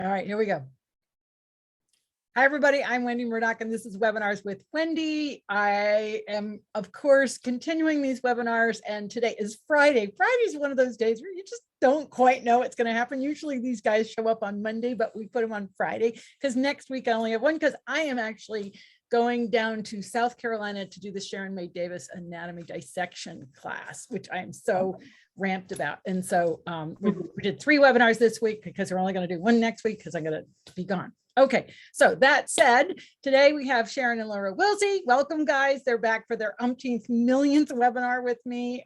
All right, here we go. Hi, everybody. I'm Wendy Murdoch, and this is Webinars with Wendy. I am, of course, continuing these webinars, and today is Friday. Friday is one of those days where you just don't quite know what's going to happen. Usually these guys show up on Monday, but we put them on Friday because next week I only have one because I am actually going down to South Carolina to do the Sharon Davis anatomy dissection class, which I am so ramped about. And so we did 3 webinars this week because we're only going to do one next week because I'm going to be gone. Okay, so that said, today we have Sharon and Laura Wilsie. Welcome, guys. They're back for their umpteenth millionth webinar with me,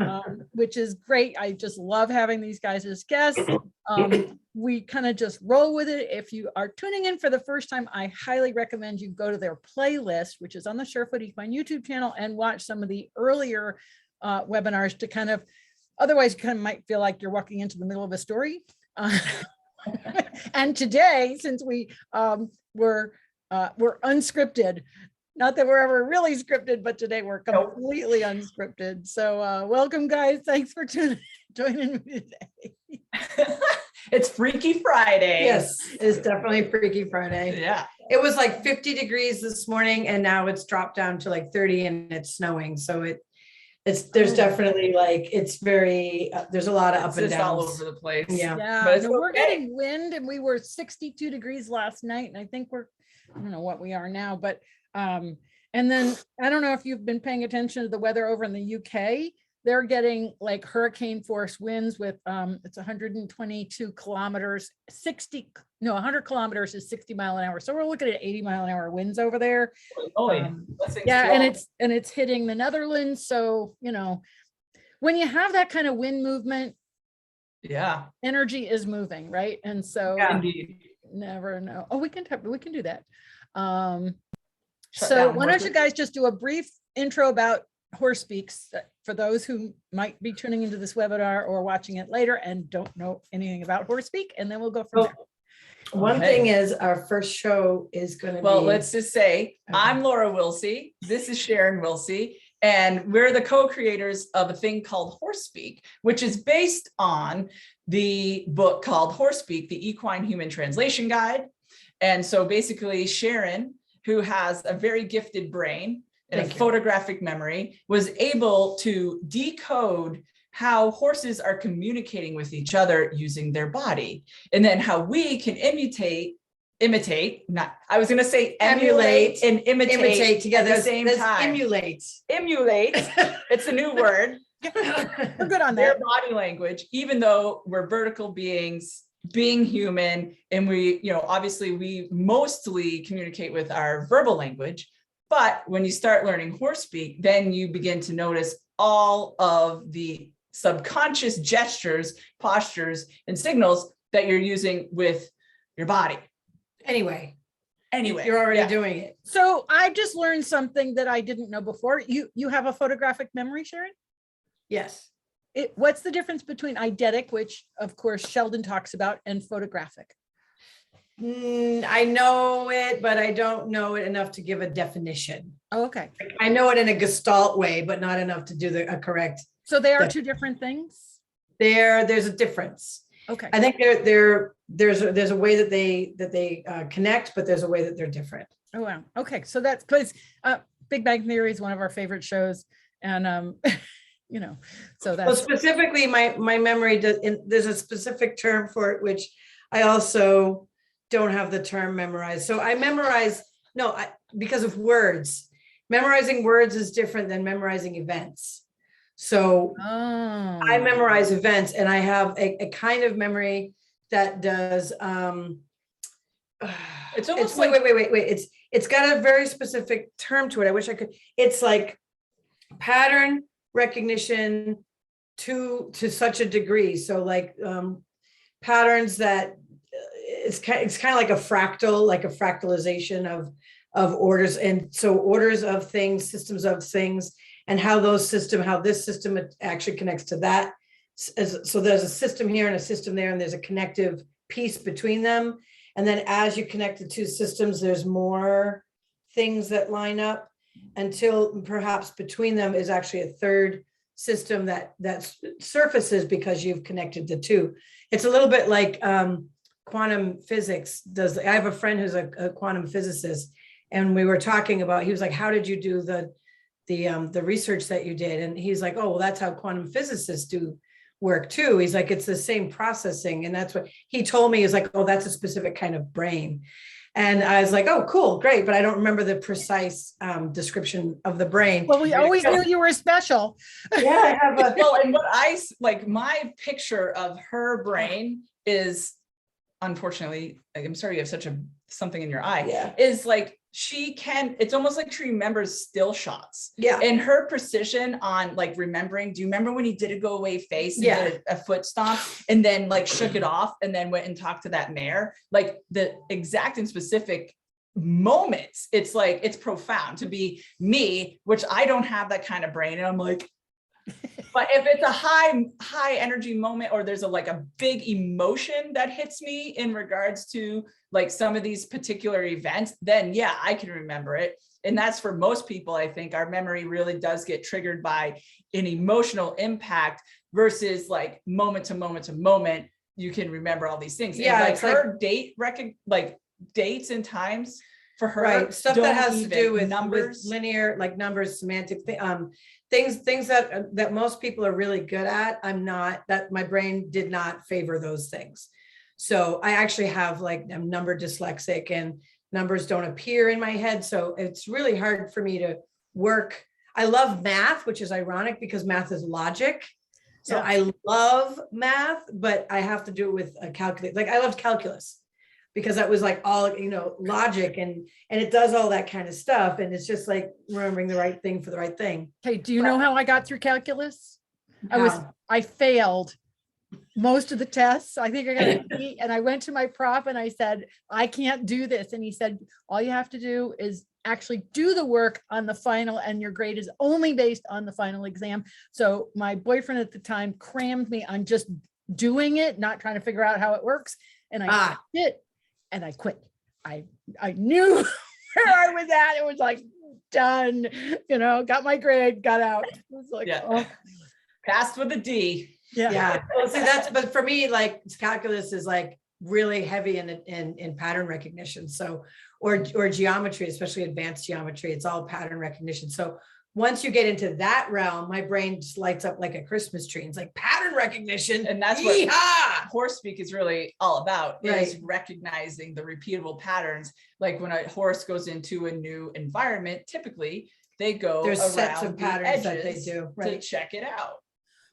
which is great. I just love having these guys as guests. We kind of just roll with it. If you are tuning in for the first time, I highly recommend you go to their playlist, which is on the Surefoot Equine YouTube channel, and watch some of the earlier webinars to kind of, otherwise you kind of might feel like you're walking into the middle of a story. And today, since we we're unscripted, not that we're ever really scripted, but today we're completely unscripted. So welcome, guys. Thanks for joining me today. It's Freaky Friday. Yes, it's definitely Freaky Friday. Yeah. It was like 50 degrees this morning and now it's dropped down to like 30 and it's snowing. So there's definitely like, it's very, there's a lot of up and downs. All over the place. Yeah. But So we're getting wind, and we were 62 degrees last night. And I think I don't know what we are now, but, and then I don't know if you've been paying attention to the weather over in the UK. They're getting like hurricane force winds with, it's 122 kilometers, 100 kilometers is 60 mile an hour. So we're looking at 80 mile an hour winds over there. Yeah. And it's hitting the Netherlands. So, you know, when you have that kind of wind movement, energy is moving, right? And so never know. Oh, we can do that. So why don't you guys just do a brief intro about Horse Speaks for those who might be tuning into this webinar or watching it later and don't know anything about Horse Speak, and then we'll go from there. One thing is our first show is going to be. Well, let's just say I'm Laura Wilsie. This is Sharon Wilsie, and we're the co-creators of a thing called Horse Speak, which is based on the book called Horse Speak, the Equine Human Translation Guide. And so basically Sharon, who has a very gifted brain and a photographic memory, was able to decode how horses are communicating with each other using their body, and then how we can emulate and imitate together at the same time. Emulate. It's a new word. We're good on that. Their body language, even though we're vertical beings, being human, and we, obviously we mostly communicate with our verbal language. But when you start learning horse speak, then you begin to notice all of the subconscious gestures, postures, and signals that you're using with your body. Anyway, you're already doing it. So I just learned something that I didn't know before. You have a photographic memory, Sharon? Yes. What's the difference between eidetic, which of course Sheldon talks about, and photographic? I know it, but I don't know it enough to give a definition. Oh, okay. I know it in a Gestalt way, but not enough to do a correct. So they are two different things? There's a difference. Okay. I think there's a way that they connect, but there's a way that they're different. Oh, wow. Okay. So that's because Big Bang Theory is one of our favorite shows. And, so that's. Well, specifically my memory, there's a specific term for it, which I also don't have the term memorized. So I memorize, because of words. Memorizing words is different than memorizing events. So I memorize events, and I have a kind of memory that does, it's almost wait. It's got a very specific term to it. I wish I could. It's like pattern recognition to such a degree. So like patterns that it's kind of like a fractalization of orders. And so orders of things, systems of things, and how this system actually connects to that. So there's a system here and a system there, and there's a connective piece between them. And then as you connect the two systems, there's more things that line up until perhaps between them is actually a third system that surfaces because you've connected the two. It's a little bit like quantum physics does. I have a friend who's a quantum physicist, and we were talking about, he was like, how did you do the research that you did? And he's like, oh, well, that's how quantum physicists do work too. He's like, it's the same processing. And that's what he told me, is like, oh, that's a specific kind of brain. And I was like, oh, cool, great. But I don't remember the precise description of the brain. Well, we always knew you were special. Yeah, I have a, Well, and what like my picture of her brain is, unfortunately, I'm sorry you have something in your eye, yeah, is like it's almost like she remembers still shots. yeah. And her precision on like remembering, do you remember when he did a go away face and Yeah. did a foot stomp and then like shook it off and then went and talked to that mare? Like the exact and specific moments, it's like, it's profound to be me, which I don't have that kind of brain. And I'm like, but if it's a high energy moment, or there's a big emotion that hits me in regards to like some of these particular events, then yeah, I can remember it. And that's for most people. I think our memory really does get triggered by an emotional impact versus like moment to moment to moment. You can remember all these things. Yeah, and it's her dates and times for her, right, stuff that has to do with numbers, linear, like numbers, semantic things that most people are really good at. I'm not, that my brain did not favor those things. So I actually have I'm number dyslexic, and numbers don't appear in my head. So it's really hard for me to work. I love math, which is ironic because math is logic. So Yeah. I love math, but I have to do it with a calculus. Like I loved calculus because that was like all, logic, and it does all that kind of stuff. And it's just like remembering the right thing for the right thing. Hey, do you know how I got through calculus? How? I failed most of the tests. I think I got a B, and I went to my prof and I said, I can't do this. And he said, all you have to do is actually do the work on the final, and your grade is only based on the final exam. So my boyfriend at the time crammed me on just doing it, not trying to figure out how it works. And I did, and I quit. I knew where I was at. It was like done, got my grade, got out. It was like, Yeah. oh, passed with a D. Yeah. Well, see, but for me, like calculus is like really heavy in pattern recognition. So, or geometry, especially advanced geometry, it's all pattern recognition. So once you get into that realm, my brain just lights up like a Christmas tree. It's like pattern recognition. And that's what Yeehaw! horse speak is really all about, is Right. recognizing the repeatable patterns. Like when a horse goes into a new environment, typically they go There's around sets of the patterns that they edges do, to right? check it out.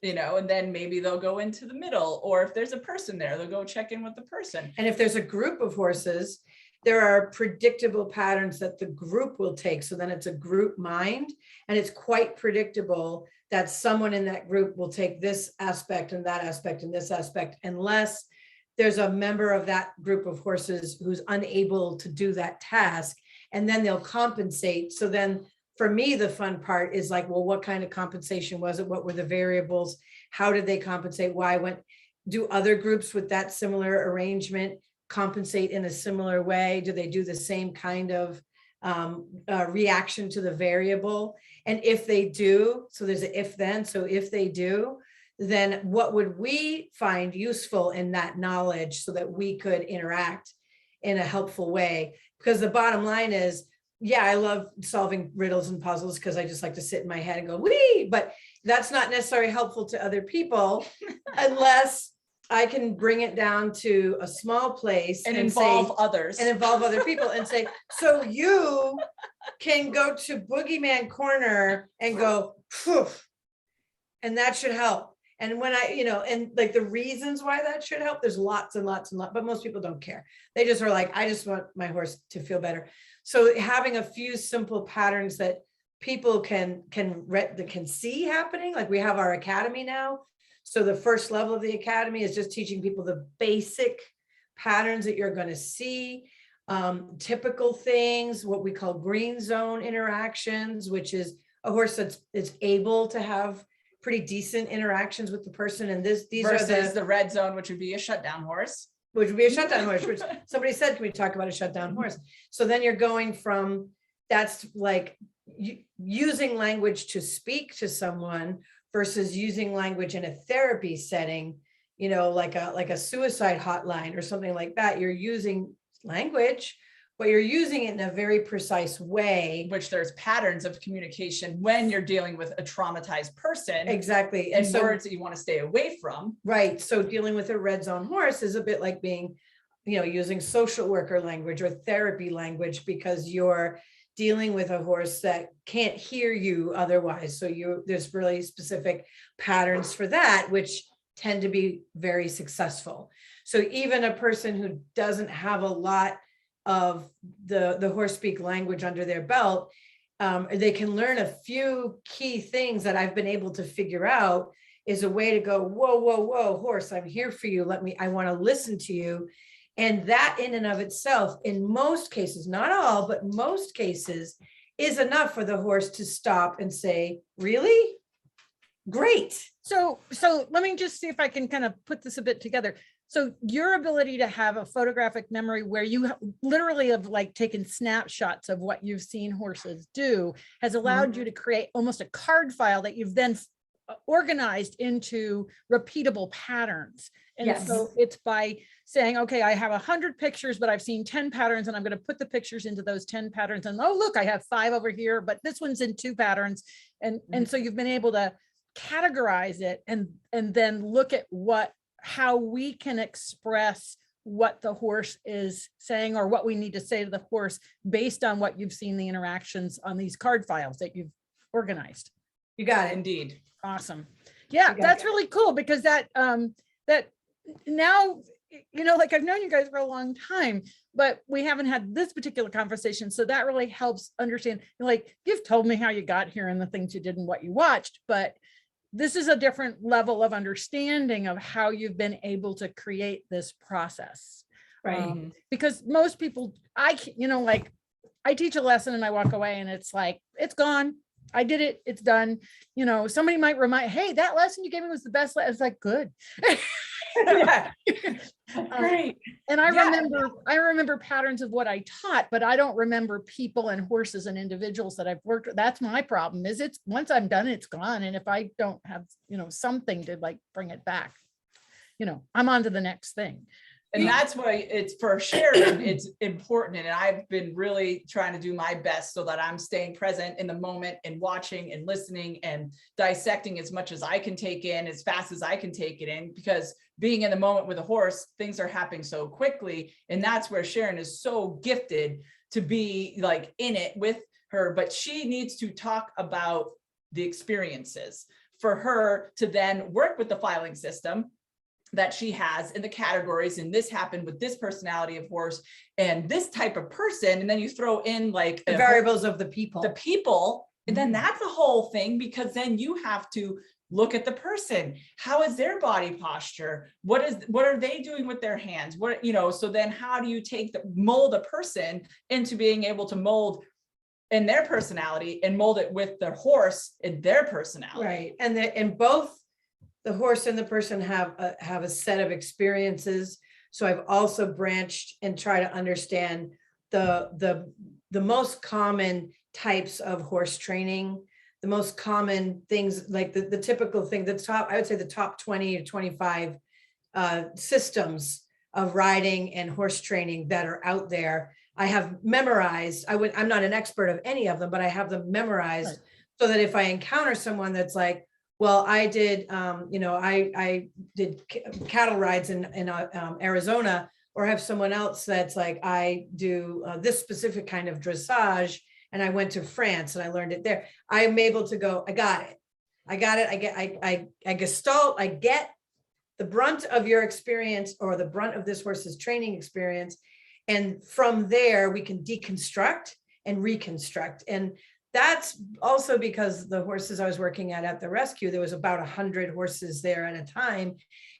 And then maybe they'll go into the middle, or if there's a person there, they'll go check in with the person. And if there's a group of horses, there are predictable patterns that the group will take. So then it's a group mind, and it's quite predictable that someone in that group will take this aspect and that aspect and this aspect, unless there's a member of that group of horses who's unable to do that task, and then they'll compensate. So then for me, the fun part is like, well, what kind of compensation was it? What were the variables? How did they compensate? Why do other groups with that similar arrangement compensate in a similar way? Do they do the same kind of reaction to the variable? And if they do, so there's an if then, so if they do, then what would we find useful in that knowledge so that we could interact in a helpful way? Because the bottom line is, yeah, I love solving riddles and puzzles because I just like to sit in my head and go, wee, but that's not necessarily helpful to other people unless I can bring it down to a small place And involve say, others. and involve other people and say, so you can go to Boogeyman Corner and go, phew, and that should help. And when and like the reasons why that should help, there's lots and lots and lots, but most people don't care. They just are like, I just want my horse to feel better. So having a few simple patterns that people can see happening, like we have our academy now. So the first level of the academy is just teaching people the basic patterns that you're going to see, typical things, what we call green zone interactions, which is a horse that's able to have pretty decent interactions with the person. And these versus are the red zone, which would be a shutdown horse. Which would be a shutdown horse, which somebody said, can we talk about a shutdown horse? So then you're going from, that's like using language to speak to someone versus using language in a therapy setting like a suicide hotline or something like that. You're using language, but you're using it in a very precise way. Which there's patterns of communication when you're dealing with a traumatized person. Exactly. And words that you want to stay away from. Right. So dealing with a red zone horse is a bit like being, using social worker language or therapy language, because you're dealing with a horse that can't hear you otherwise. So there's really specific patterns for that, which tend to be very successful. So even a person who doesn't have a lot of the horse speak language under their belt, they can learn a few key things that I've been able to figure out is a way to go, whoa, whoa, whoa, horse, I'm here for you. I want to listen to you. And that in and of itself, in most cases, not all, but most cases, is enough for the horse to stop and say, really? Great. So let me just see if I can kind of put this a bit together. So your ability to have a photographic memory where you literally have like taken snapshots of what you've seen horses do has allowed you to create almost a card file that you've then organized into repeatable patterns. And so it's by saying, okay, I have 100 pictures, but I've seen 10 patterns, and I'm going to put the pictures into those 10 patterns. And oh, look, I have 5 over here, but this one's in 2 patterns. And so you've been able to categorize it and then look at how we can express what the horse is saying or what we need to say to the horse based on what you've seen the interactions on these card files that you've organized. You got it. Indeed. Awesome. Yeah, that's really cool, because that now, like I've known you guys for a long time, but we haven't had this particular conversation. So that really helps understand, like, you've told me how you got here and the things you did and what you watched, but this is a different level of understanding of how you've been able to create this process. Right. Because most people, I teach a lesson and I walk away and it's like, it's gone. I did it. It's done. Somebody might remind, hey, that lesson you gave me was the best lesson. It's like, good. Yeah. Great. And I remember patterns of what I taught, but I don't remember people and horses and individuals that I've worked with. That's my problem, is it's once I'm done, it's gone. And if I don't have, something to like bring it back, I'm on to the next thing. And that's why it's for Sharon, it's important. And I've been really trying to do my best so that I'm staying present in the moment and watching and listening and dissecting as much as I can take in, as fast as I can take it in, because being in the moment with a horse, things are happening so quickly. And that's where Sharon is so gifted to be like in it with her, but she needs to talk about the experiences for her to then work with the filing system that she has in the categories, and this happened with this personality of horse and this type of person. And then you throw in like the variables of the people, and then that's a whole thing, because then you have to look at the person. How is their body posture? What are they doing with their hands? So then how do you mold a person into being able to mold in their personality and mold it with their horse in their personality? Right. And both the horse and the person have a set of experiences. So I've also branched and try to understand the most common types of horse training, the most common things, like the typical thing, I would say the top 20 or 25 systems of riding and horse training that are out there. I have memorized. I'm not an expert of any of them, but I have them memorized, so that if I encounter someone that's like, well, I did, I did cattle rides in Arizona, or have someone else that's like, I do this specific kind of dressage, and I went to France and I learned it there. I'm able to go, I got it. I gestalt, I get the brunt of your experience, or the brunt of this horse's training experience. And from there, we can deconstruct and reconstruct. And that's also because the horses I was working at the rescue, there was about 100 horses there at a time.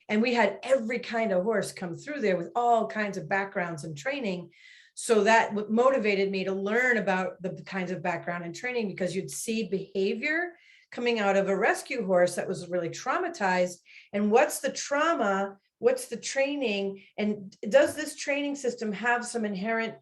And we had every kind of horse come through there with all kinds of backgrounds and training. So that motivated me to learn about the kinds of background and training, because you'd see behavior coming out of a rescue horse that was really traumatized. And what's the trauma? What's the training? And does this training system have some inherent,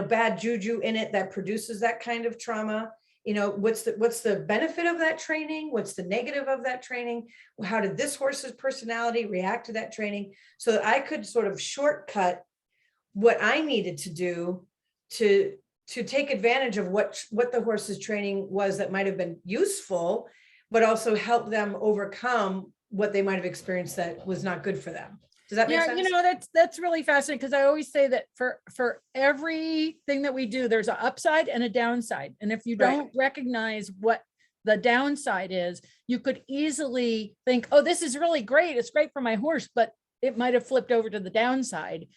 bad juju in it that produces that kind of trauma? You know, what's the benefit of that training? What's the negative of that training? How did this horse's personality react to that training? So that I could sort of shortcut what I needed to do to take advantage of what the horse's training was that might have been useful, but also help them overcome what they might have experienced that was not good for them. Does that make Yeah, sense? you know, that's really fascinating, because I always say that for everything that we do, there's an upside and a downside. And if you Right. don't recognize what the downside is, you could easily think, oh, this is really great. It's great for my horse, but it might have flipped over to the downside.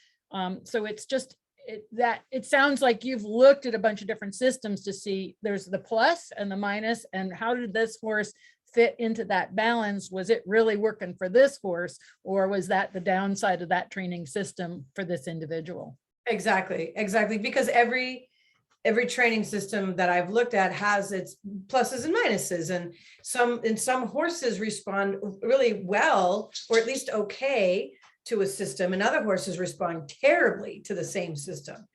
So it's just it sounds like you've looked at a bunch of different systems to see there's the plus and the minus, and how did this horse fit into that balance? Was it really working for this horse, or was that the downside of that training system for this individual? Exactly. Because every training system that I've looked at has its pluses and minuses, and some horses respond really well, or at least okay, to a system, and other horses respond terribly to the same system.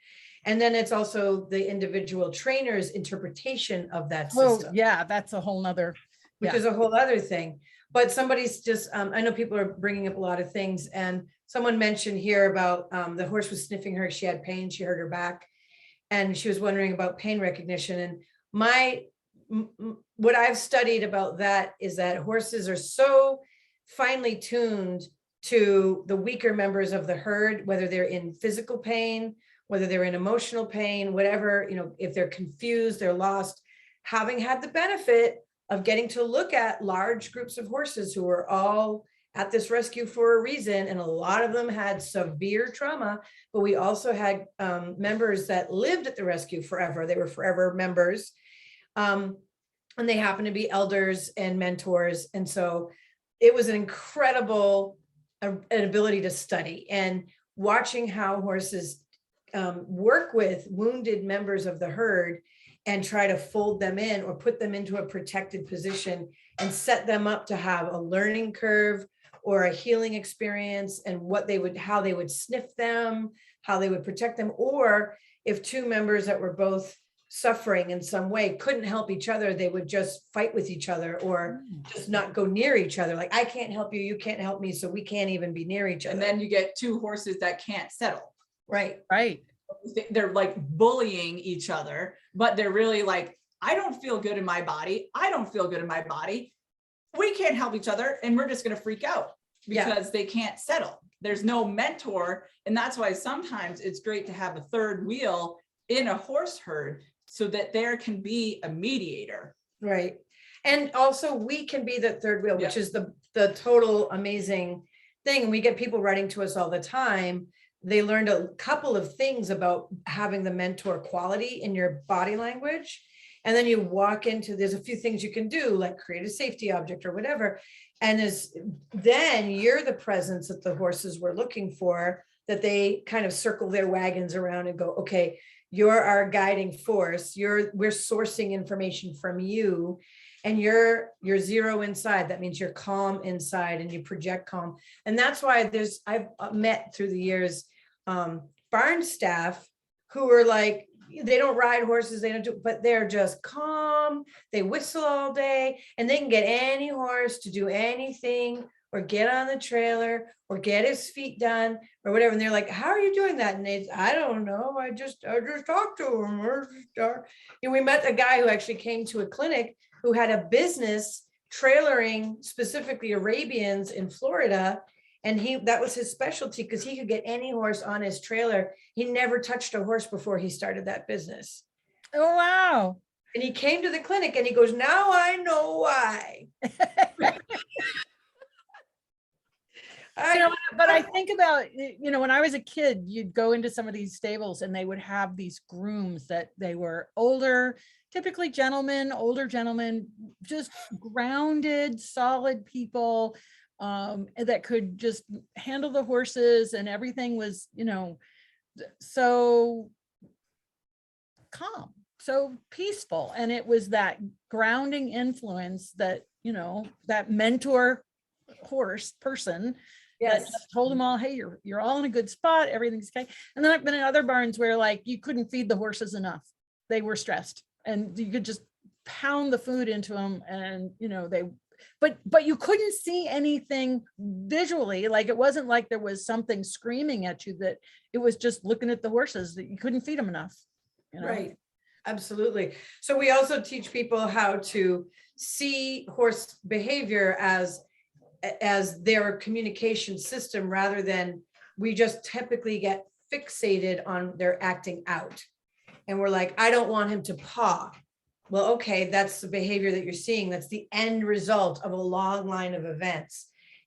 And then it's also the individual trainer's interpretation of that system. Oh, yeah, that's a whole nother. Which is a whole other thing. But somebody's just, I know people are bringing up a lot of things, and someone mentioned here about the horse was sniffing her, she had pain, she hurt her back, and she was wondering about pain recognition. And what I've studied about that is that horses are so finely tuned to the weaker members of the herd, whether they're in physical pain, whether they're in emotional pain, whatever, you know, if they're confused, they're lost, having had the benefit of getting to look at large groups of horses who were all at this rescue for a reason. And a lot of them had severe trauma, but we also had members that lived at the rescue forever. They were forever members. And they happened to be elders and mentors. And so it was an incredible an ability to study, and watching how horses work with wounded members of the herd and try to fold them in or put them into a protected position and set them up to have a learning curve or a healing experience, and how they would sniff them, how they would protect them. Or if two members that were both suffering in some way couldn't help each other, they would just fight with each other, or just not go near each other. Like, I can't help you, you can't help me, so we can't even be near each other. And then you get two horses that can't settle. Right. They're like bullying each other, but they're really like, I don't feel good in my body. I don't feel good in my body. We can't help each other, and we're just going to freak out because they can't settle. There's no mentor. And that's why sometimes it's great to have a third wheel in a horse herd, so that there can be a mediator. Right. And also we can be the third wheel, which is the total amazing thing. And we get people writing to us all the time. They learned a couple of things about having the mentor quality in your body language. And then you walk into, there's a few things you can do, like create a safety object or whatever. And then you're the presence that the horses were looking for, that they kind of circle their wagons around and go, okay, you're our guiding force. We're sourcing information from you, and you're zero inside. That means you're calm inside and you project calm. And that's why I've met through the years, barn staff who are like, they don't ride horses, but they're just calm. They whistle all day, and they can get any horse to do anything, or get on the trailer, or get his feet done, or whatever. And they're like, how are you doing that? And I don't know. I just talked to him. And we met a guy who actually came to a clinic who had a business trailering specifically Arabians in Florida. And that was his specialty, because he could get any horse on his trailer. He never touched a horse before he started that business. Oh, wow. And he came to the clinic and he goes, now I know why. But I think about, when I was a kid, you'd go into some of these stables and they would have these grooms that they were older, typically older gentlemen, just grounded, solid people that could just handle the horses, and everything was, so calm, so peaceful. And it was that grounding influence that, that mentor horse person that just told them all, hey, you're all in a good spot, everything's okay. And then I've been in other barns where, like, you couldn't feed the horses enough. They were stressed, and you could just pound the food into them, and but you couldn't see anything visually. Like, it wasn't like there was something screaming at you, that it was just looking at the horses, that you couldn't feed them enough. Right. Absolutely. So we also teach people how to see horse behavior as their communication system, rather than we just typically get fixated on their acting out. And we're like, I don't want him to paw. Well, okay, that's the behavior that you're seeing. That's the end result of a long line of events.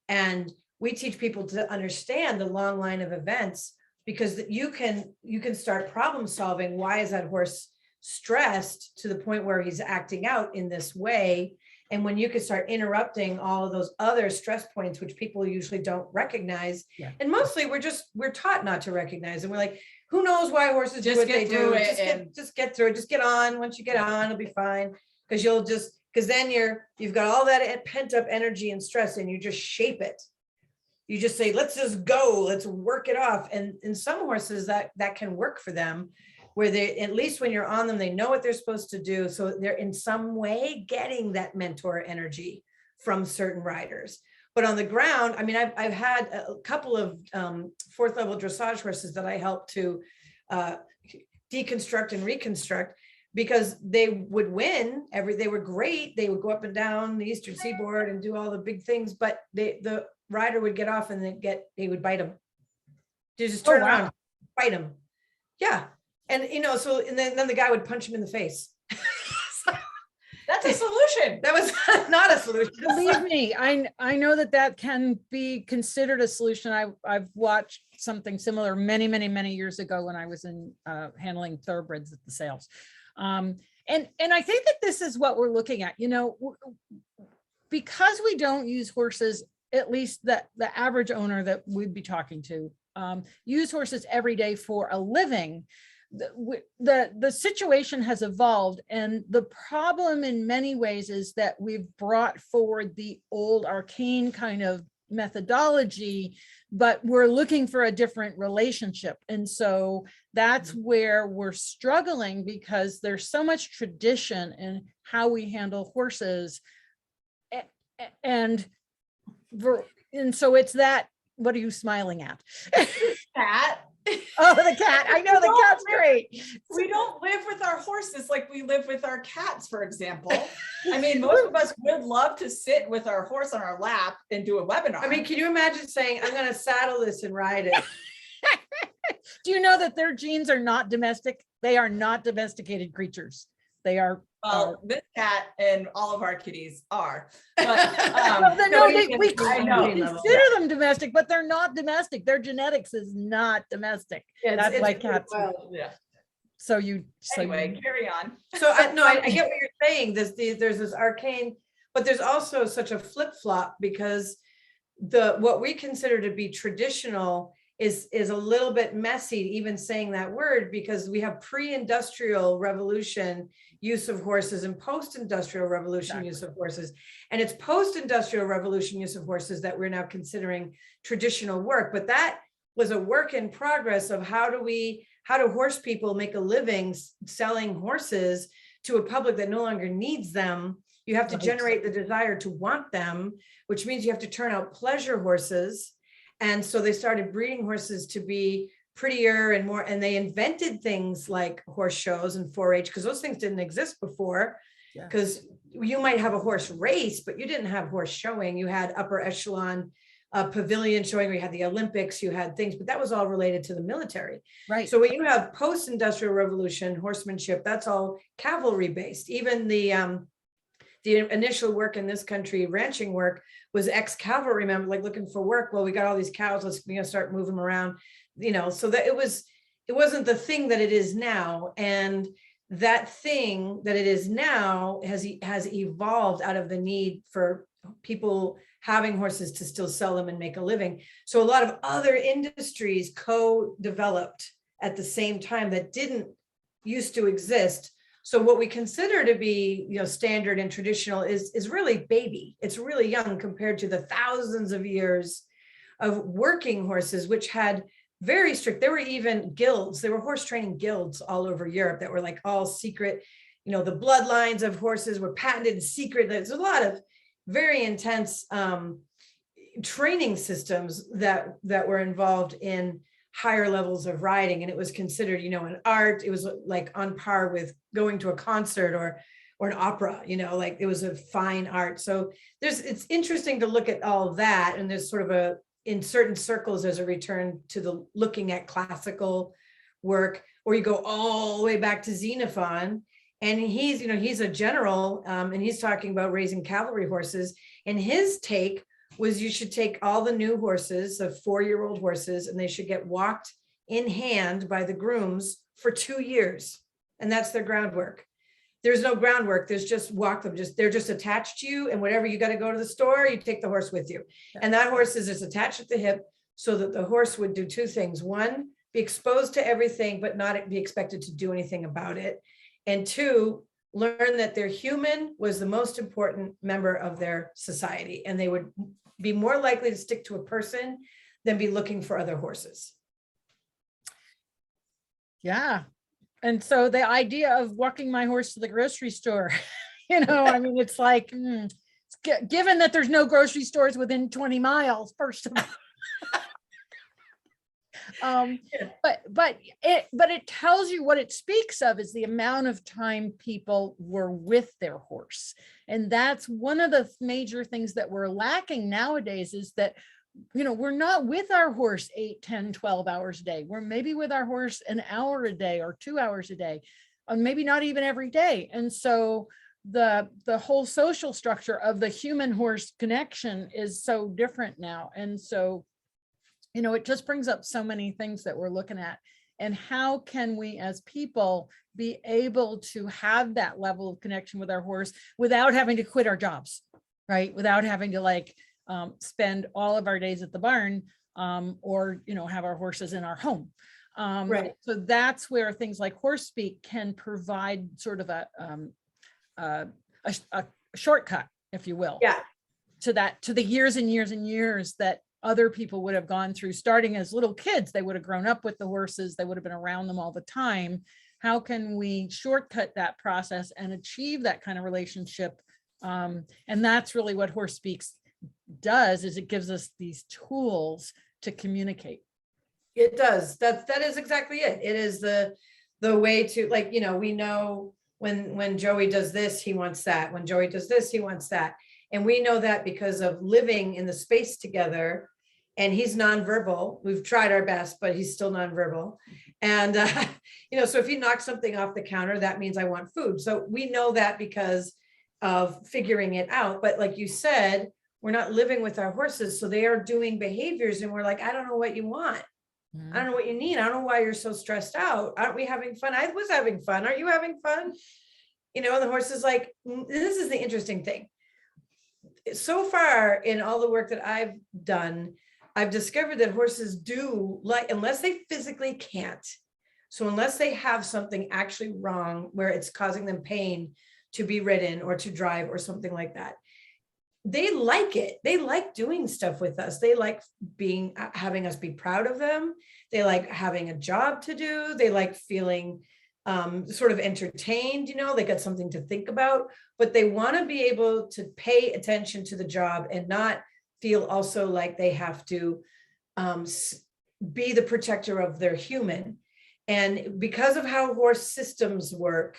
And we teach people to understand the long line of events, because you can start problem solving. Why is that horse stressed to the point where he's acting out in this way? And when you can start interrupting all of those other stress points, which people usually don't recognize, and mostly we're taught not to recognize, and we're like, who knows why horses do what they do? Just get through it. Just get on. Once you get on, it'll be fine. Because then you've got all that pent up energy and stress, and you just shape it. You just say, let's just go, let's work it off. And in some horses that can work for them, where they, at least when you're on them, they know what they're supposed to do. So they're in some way getting that mentor energy from certain riders. But on the ground, I mean, I've had a couple of fourth level dressage horses that I helped to deconstruct and reconstruct, because they would win they were great. They would go up and down the Eastern Seaboard and do all the big things, but the rider would get off and they would bite them. They just turn around, bite them. Yeah. And and then the guy would punch him in the face. That's a solution. That was not a solution. Believe me, I know that can be considered a solution. I've watched something similar many years ago when I was in handling thoroughbreds at the sales. And I think that this is what we're looking at, because we don't use horses, at least the average owner that we'd be talking to, use horses every day for a living. The situation has evolved, and the problem in many ways is that we've brought forward the old arcane kind of methodology, but we're looking for a different relationship. And so that's where we're struggling, because there's so much tradition in how we handle horses. And so it's that. What are you smiling at? Cat. Oh, the cat. I know, the cat's great. We don't live with our horses like we live with our cats, for example. I mean, most of us would love to sit with our horse on our lap and do a webinar. I mean, can you imagine saying, I'm going to saddle this and ride it? Do you know that their genes are not domestic? They are not domesticated creatures. They are. Well, this cat and all of our kitties are. But, we consider them domestic, but they're not domestic. Their genetics is not domestic. Yeah, that's why cats. Yeah. So anyway, carry on. So I get what you're saying. There's this arcane, but there's also such a flip flop, because what we consider to be traditional is a little bit messy, even saying that word, because we have pre-industrial revolution use of horses and post-industrial revolution use of horses. And it's post-industrial revolution use of horses that we're now considering traditional work. But that was a work in progress of how do horse people make a living selling horses to a public that no longer needs them. You have to generate the desire to want them, which means you have to turn out pleasure horses. And so they started breeding horses to be prettier and more, and they invented things like horse shows and 4-H, because those things didn't exist before. Because you might have a horse race, but you didn't have horse showing. You had upper echelon pavilion showing, where you had the Olympics, you had things, but that was all related to the military. Right. So when you have post-industrial revolution horsemanship, that's all cavalry based. Even the initial work in this country, ranching work, was ex-cavalry, remember, like looking for work. Well, we got all these cows, let's start moving them around, so that it wasn't the thing that it is now. And that thing that it is now has evolved out of the need for people having horses to still sell them and make a living. So a lot of other industries co-developed at the same time that didn't used to exist. So what we consider to be, standard and traditional is really baby. It's really young compared to the thousands of years of working horses, which had very strict, there were even guilds, there were horse training guilds all over Europe that were like all secret. the bloodlines of horses were patented and secret. There's a lot of very intense training systems that were involved in higher levels of riding, and it was considered, an art. It was like on par with going to a concert or an opera, like it was a fine art. So it's interesting to look at all of that, and there's sort of in certain circles, there's a return to the looking at classical work, or you go all the way back to Xenophon, and he's a general, and he's talking about raising cavalry horses, and his take was you should take all the new horses, the 4-year-old horses, and they should get walked in hand by the grooms for 2 years, and that's their groundwork. There's no groundwork. There's just walk them. They're just attached to you, and whatever you got to go to the store, you take the horse with you. And that horse is just attached at the hip, so that the horse would do 2 things. 1, be exposed to everything, but not be expected to do anything about it. And 2, learn that their human was the most important member of their society, and they would be more likely to stick to a person than be looking for other horses. Yeah. And so the idea of walking my horse to the grocery store, it's like, given that there's no grocery stores within 20 miles, first of all. But it tells you what it speaks of is the amount of time people were with their horse. And that's one of the major things that we're lacking nowadays, is that we're not with our horse 8, 10, 12 hours a day. We're maybe with our horse an hour a day or 2 hours a day, and maybe not even every day. And so the whole social structure of the human horse connection is so different now. And so, it just brings up so many things that we're looking at, and how can we as people be able to have that level of connection with our horse without having to quit our jobs, right? Without having to spend all of our days at the barn, or have our horses in our home. Right. So that's where things like horse speak can provide sort of a shortcut, if you will, to the years and years and years that other people would have gone through. Starting as little kids, they would have grown up with the horses, they would have been around them all the time. How can we shortcut that process and achieve that kind of relationship? And that's really what Horse Speaks does, is it gives us these tools to communicate. It does. That is exactly it. It is the way to, we know when Joey does this, he wants that. When Joey does this, he wants that. And we know that because of living in the space together. And he's nonverbal. We've tried our best, but he's still nonverbal. And, so if he knocks something off the counter, that means I want food. So we know that because of figuring it out. But like you said, we're not living with our horses. So they are doing behaviors, and we're like, I don't know what you want. I don't know what you need. I don't know why you're so stressed out. Aren't we having fun? I was having fun. Aren't you having fun? And the horse is like, this is the interesting thing. So far in all the work that I've done, I've discovered that horses do unless they physically can't. So unless they have something actually wrong where it's causing them pain to be ridden or to drive or something like that, they like it. They like doing stuff with us. They like having us be proud of them. They like having a job to do. They like feeling sort of entertained, they got something to think about, but they want to be able to pay attention to the job and not feel also like they have to be the protector of their human. And because of how horse systems work,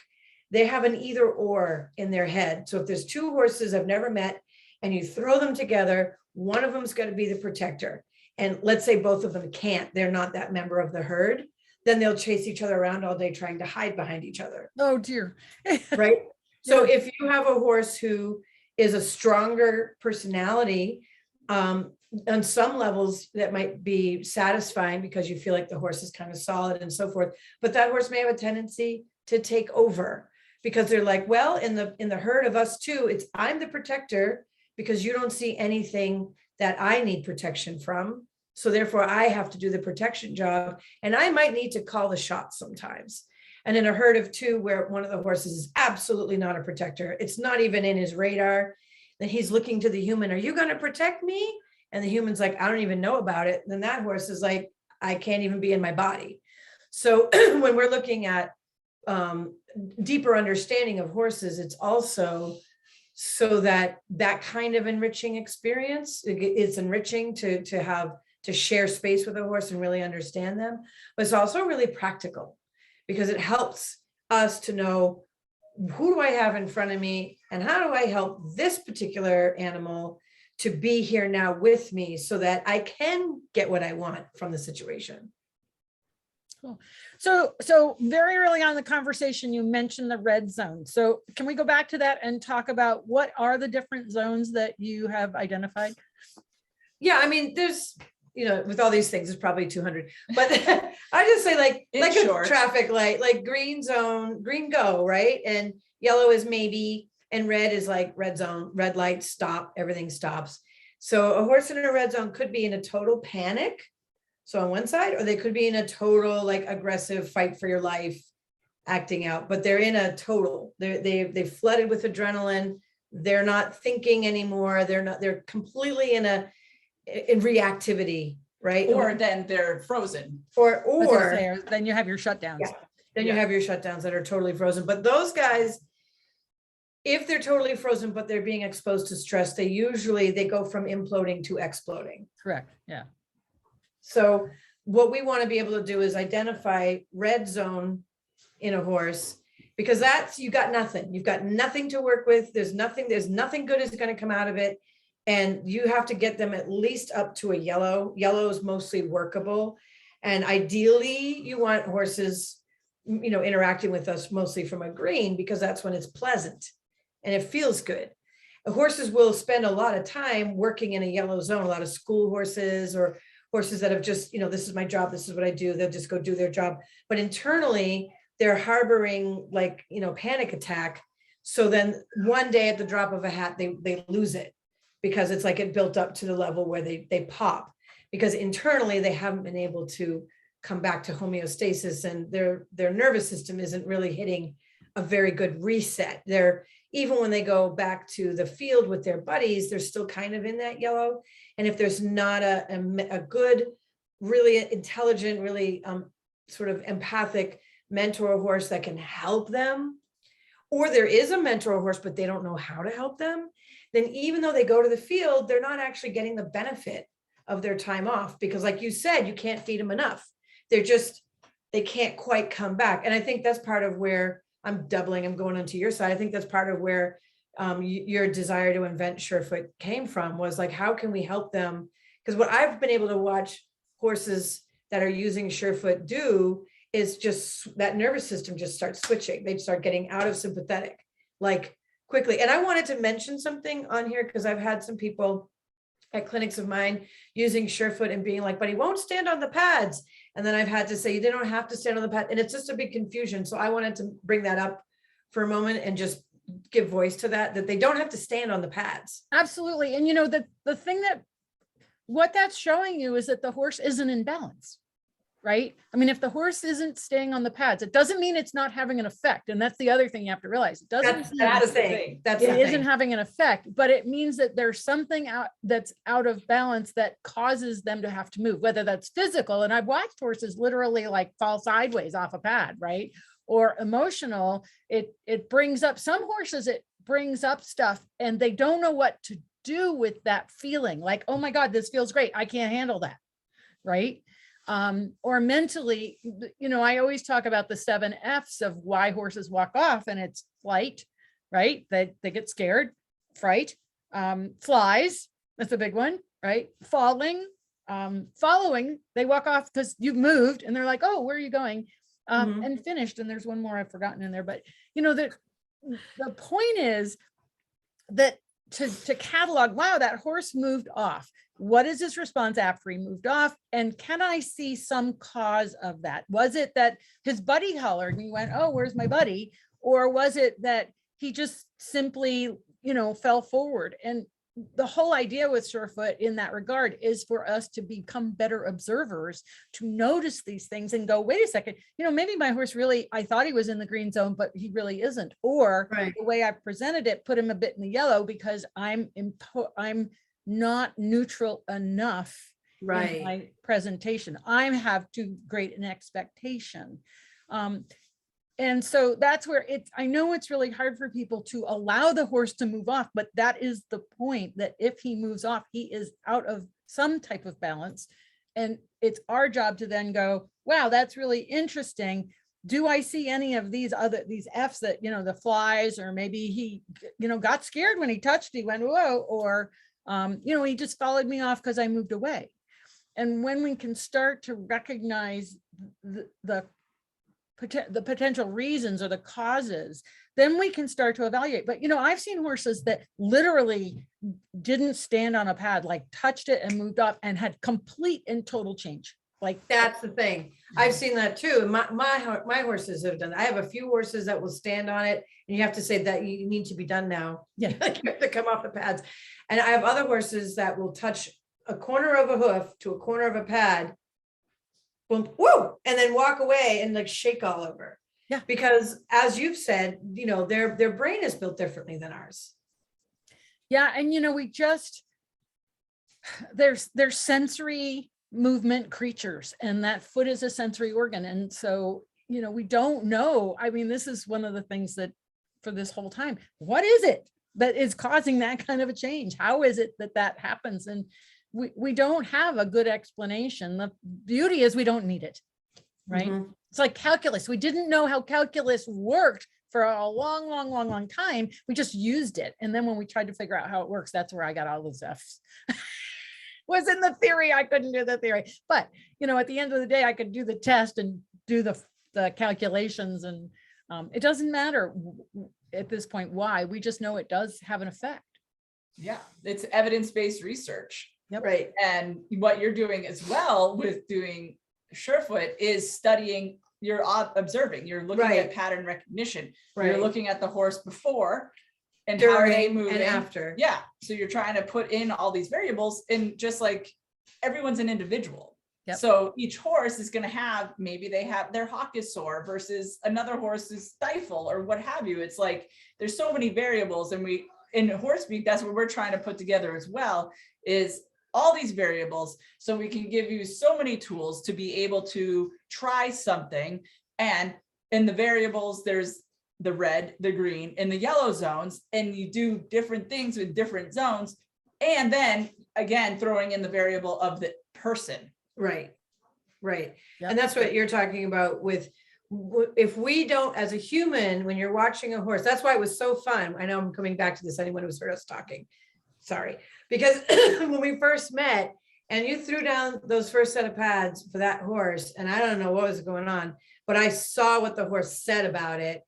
they have an either or in their head. So if there's 2 horses I've never met, and you throw them together, one of them's going to be the protector. And let's say both of them can't, they're not that member of the herd, then they'll chase each other around all day trying to hide behind each other. Oh dear. Right? So if you have a horse who is a stronger personality, on some levels that might be satisfying because you feel like the horse is kind of solid and so forth, but that horse may have a tendency to take over because they're like, well, in the herd of us 2, I'm the protector, because you don't see anything that I need protection from. So therefore I have to do the protection job, and I might need to call the shots sometimes. And in a herd of 2 where one of the horses is absolutely not a protector, it's not even in his radar, then he's looking to the human, are you going to protect me? And the human's like, I don't even know about it. Then that horse is like, I can't even be in my body. So when we're looking at deeper understanding of horses, it's also so that that kind of enriching experience, it's enriching to share space with a horse and really understand them, but it's also really practical because it helps us to know, who do I have in front of me and how do I help this particular animal to be here now with me so that I can get what I want from the situation. Cool. So very early on in the conversation, you mentioned the red zone. So can we go back to that and talk about what are the different zones that you have identified? Yeah, I mean, there's, with all these things, there's probably 200, but I just say like short. A traffic light, like green zone, green go, right? And yellow is maybe, and red is like red zone, red light, stop, everything stops. So a horse in a red zone could be in a total panic. So on one side, or they could be in a total like aggressive fight for your life, acting out, but they're in a total, they've flooded with adrenaline. They're not thinking anymore. They're completely in reactivity, right? Or then they're frozen. Or then you have your shutdowns. Yeah, then you have your shutdowns that are totally frozen. But those guys, if they're totally frozen, but they're being exposed to stress, they go from imploding to exploding. Correct. Yeah. So what we want to be able to do is identify red zone in a horse, because you've got nothing to work with. There's nothing good is going to come out of it. And you have to get them at least up to a yellow. Yellow is mostly workable. And ideally you want horses, interacting with us mostly from a green, because that's when it's pleasant and it feels good. Horses will spend a lot of time working in a yellow zone. A lot of school horses or horses that have just, this is my job, this is what I do. They'll just go do their job. But internally they're harboring like, panic attack. So then one day at the drop of a hat, they lose it, because it's like it built up to the level where they pop, because internally they haven't been able to come back to homeostasis, and their nervous system isn't really hitting a very good reset. Even when they go back to the field with their buddies, they're still kind of in that yellow. And if there's not a good, really intelligent, really sort of empathic mentor horse that can help them, or there is a mentor horse, but they don't know how to help them, then even though they go to the field, they're not actually getting the benefit of their time off, because like you said, you can't feed them enough. They can't quite come back. And I think that's part of where I'm going onto your side. I think that's part of where your desire to invent Surefoot came from, was like, how can we help them? Because what I've been able to watch horses that are using Surefoot do is just that nervous system just starts switching. They start getting out of sympathetic, like quickly. And I wanted to mention something on here, because I've had some people at clinics of mine using Surefoot and being like, but he won't stand on the pads. And then I've had to say, they don't have to stand on the pad. And it's just a big confusion. So I wanted to bring that up for a moment and just give voice to that they don't have to stand on the pads. Absolutely. And the thing what that's showing you is that the horse isn't in balance, right? I mean, if the horse isn't staying on the pads, it doesn't mean it's not having an effect. And that's the other thing you have to realize. It doesn't That's the thing. It isn't having an effect, but it means that there's something that's out of balance that causes them to have to move, whether that's physical. And I've watched horses literally like fall sideways off a pad, right? Or emotional. It brings up some horses, it brings up stuff and they don't know what to do with that feeling. Like, oh my God, this feels great. I can't handle that. Right. Or mentally, I always talk about the 7 F's of why horses walk off, and it's flight, right? They get scared, fright, flies. That's a big one, right? Falling, following, they walk off because you've moved and they're like, oh, where are you going? And finished. And there's one more I've forgotten in there, but the point is that to catalog, wow, that horse moved off. What is his response after he moved off? And can I see some cause of that? Was it that his buddy hollered and he went, oh, where's my buddy? Or was it that he just simply, fell forward? And the whole idea with Surefoot in that regard is for us to become better observers, to notice these things and go, wait a second, maybe my horse really, I thought he was in the green zone, but he really isn't. Or right. The way I presented it, put him a bit in the yellow because I'm not neutral enough right. in my presentation. I have too great an expectation. And so that's where I know it's really hard for people to allow the horse to move off, but that is the point, that if he moves off, he is out of some type of balance. And it's our job to then go, wow, that's really interesting. Do I see any of these F's that, the flies, or maybe he, got scared when he touched, he went, whoa, or, he just followed me off because I moved away. And when we can start to recognize the potential reasons or the causes, then we can start to evaluate. But, I've seen horses that literally didn't stand on a pad, like touched it and moved off and had complete and total change. Like, that's the thing. I've seen that too. My horses have done that. I have a few horses that will stand on it, and you have to say that you need to be done now. Yeah. You have to come off the pads. And I have other horses that will touch a corner of a hoof to a corner of a pad, boom, whoa, and then walk away and like shake all over. Yeah. Because as you've said, their brain is built differently than ours. Yeah. And, we just, there's sensory movement creatures, and that foot is a sensory organ. And so, we don't know. I mean, this is one of the things that for this whole time, what is it that is causing that kind of a change? How is it that happens? And we don't have a good explanation. The beauty is we don't need it, right? Mm-hmm. It's like calculus. We didn't know how calculus worked for a long time. We just used it. And then when we tried to figure out how it works, that's where I got all those F's. Was in the theory. I couldn't do the theory, but at the end of the day, I could do the test and do the calculations, and it doesn't matter at this point why. We just know it does have an effect. Yeah, it's evidence-based research. Yep. Right. And what you're doing as well with doing Surefoot is studying, you're observing, you're looking right. at pattern recognition. Right. You're looking at the horse before and during, how are they moving and after. Yeah. So you're trying to put in all these variables, and just like everyone's an individual. Yep. So each horse is going to have, maybe they have their hock is sore versus another horse's stifle or what have you. It's like, there's so many variables, and in Horsepeak, that's what we're trying to put together as well, is all these variables. So we can give you so many tools to be able to try something. And in the variables, there's the red, the green, and the yellow zones, and you do different things with different zones. And then again, throwing in the variable of the person. Right. Yep. And that's what you're talking about with, if we don't, as a human, when you're watching a horse, that's why it was so fun. I know I'm coming back to this, anyone who's heard us talking, sorry, because when we first met and you threw down those first set of pads for that horse, and I don't know what was going on, but I saw what the horse said about it.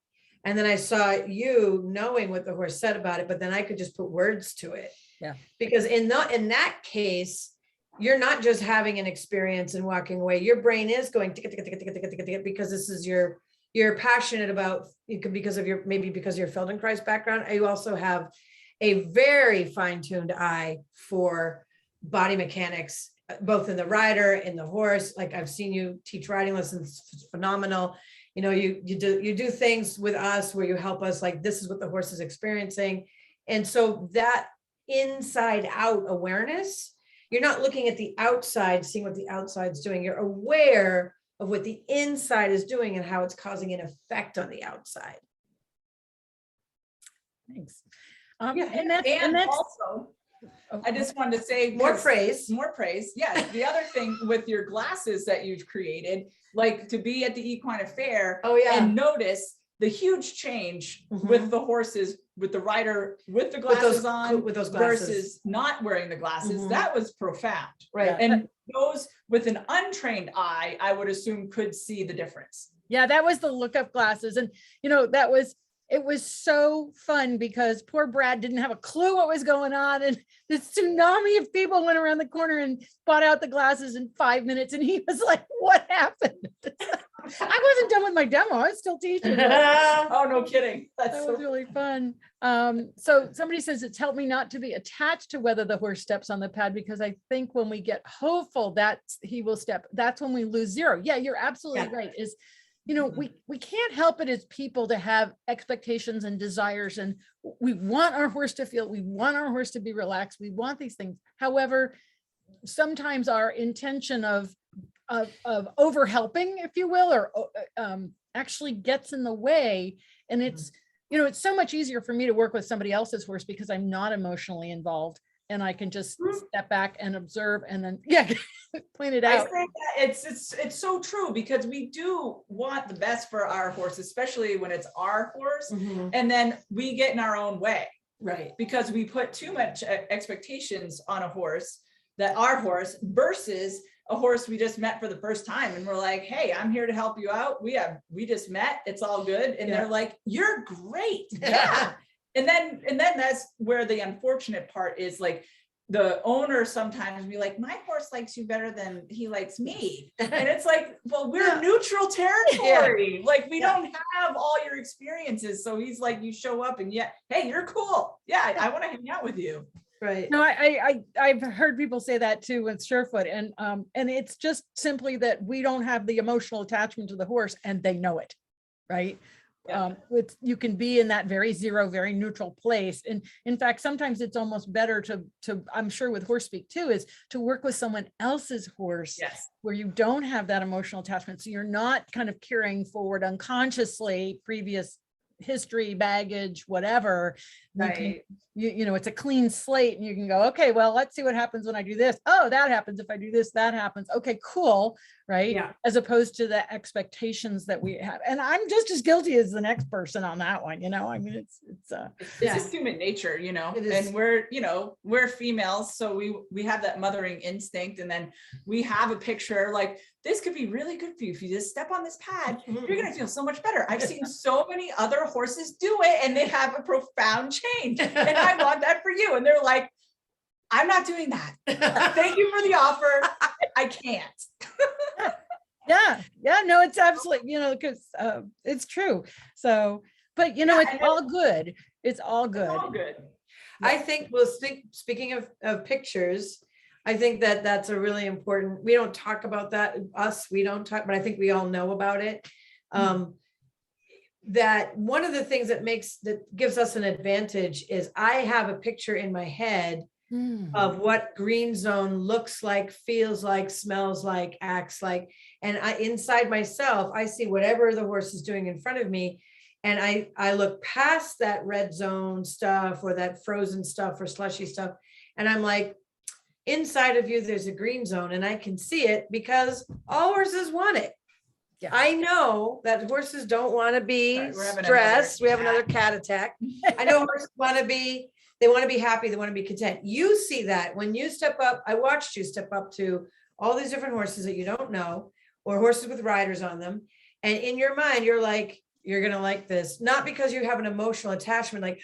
And then I saw you knowing what the horse said about it, but then I could just put words to it. Yeah. Because in that case, you're not just having an experience and walking away. Your brain is going because this is you're passionate about, because of maybe because of your Feldenkrais background. You also have a very fine-tuned eye for body mechanics, both in the rider, in the horse. Like I've seen you teach riding lessons, it's phenomenal. You do things with us where you help us, like this is what the horse is experiencing. And so that inside out awareness, you're not looking at the outside, seeing what the outside's doing. You're aware of what the inside is doing and how it's causing an effect on the outside. Thanks. Yeah, and that's also, I just wanted to say more praise. Yes. The other thing with your glasses that you've created, like to be at the Equine Affair and notice the huge change with the horses, with the rider, with the glasses with those glasses versus not wearing the glasses. That was profound. Right. And those with an untrained eye, I would assume could see the difference. Yeah, that was the look-up glasses. And, it was so fun because poor Brad didn't have a clue what was going on. And this tsunami of people went around the corner and bought out the glasses in 5 minutes. And he was like, what happened? I wasn't done with my demo. I was still teaching. Oh, no kidding. That was really fun. So somebody says it's helped me not to be attached to whether the horse steps on the pad, because I think when we get hopeful that he will step, that's when we lose zero. Yeah, you're absolutely right. We can't help it as people to have expectations and desires, and we want our horse to feel, we want our horse to be relaxed. We want these things. However, sometimes our intention of over helping, if you will, or actually gets in the way. And it's, you know, it's so much easier for me to work with somebody else's horse because I'm not emotionally involved and I can just step back and observe and then, yeah, point it I out. think that it's so true, because we do want the best for our horse, especially when it's our horse, and then we get in our own way. Right. Because we put too much expectations on a horse, that our horse versus a horse we just met for the first time. And we're like, hey, I'm here to help you out. We just met. It's all good. And they're like, you're great. Yeah. And then that's where the unfortunate part is, like, the owner sometimes be like, my horse likes you better than he likes me. And it's like, well, we're neutral territory. Like, we don't have all your experiences. So he's like, you show up and hey, you're cool. Yeah, I want to hang out with you. Right. No, I've heard people say that too with Surefoot, and it's just simply that we don't have the emotional attachment to the horse, and they know it, right? You can be in that very zero, very neutral place. And in fact, sometimes it's almost better to I'm sure with horse speak too, is to work with someone else's horse where you don't have that emotional attachment. So you're not kind of carrying forward unconsciously previous history, baggage, whatever. Right. You know, it's a clean slate and you can go, okay, well, let's see what happens when I do this. Oh, that happens. If I do this, that happens. Okay, cool. Right. Yeah. As opposed to the expectations that we have. And I'm just as guilty as the next person on that one. You know, I mean, it's just human nature, you know, and we're females. So we have that mothering instinct. And then we have a picture like, this could be really good for you. If you just step on this pad, you're going to feel so much better. I've seen so many other horses do it and they have a profound change. And I want that for you. And they're like, I'm not doing that. Thank you for the offer. I can't. Yeah, no, it's absolutely, you know, because it's true. So, but you know, it's all good. It's all good. It's all good. I think, well, speaking of pictures, I think that's a really important, we don't talk about that, we don't talk, but I think we all know about it. That one of the things that gives us an advantage is I have a picture in my head of what green zone looks like, feels like, smells like, acts like, and inside myself, I see whatever the horse is doing in front of me. And I look past that red zone stuff or that frozen stuff or slushy stuff. And I'm like, inside of you, there's a green zone, and I can see it because all horses want it. Yeah. I know that horses don't want to be stressed. We have another cat attack. I know horses want to be, they want to be happy. They want to be content. You see that when you step up, I watched you step up to all these different horses that you don't know, or horses with riders on them. And in your mind, you're like, you're going to like this, not because you have an emotional attachment, like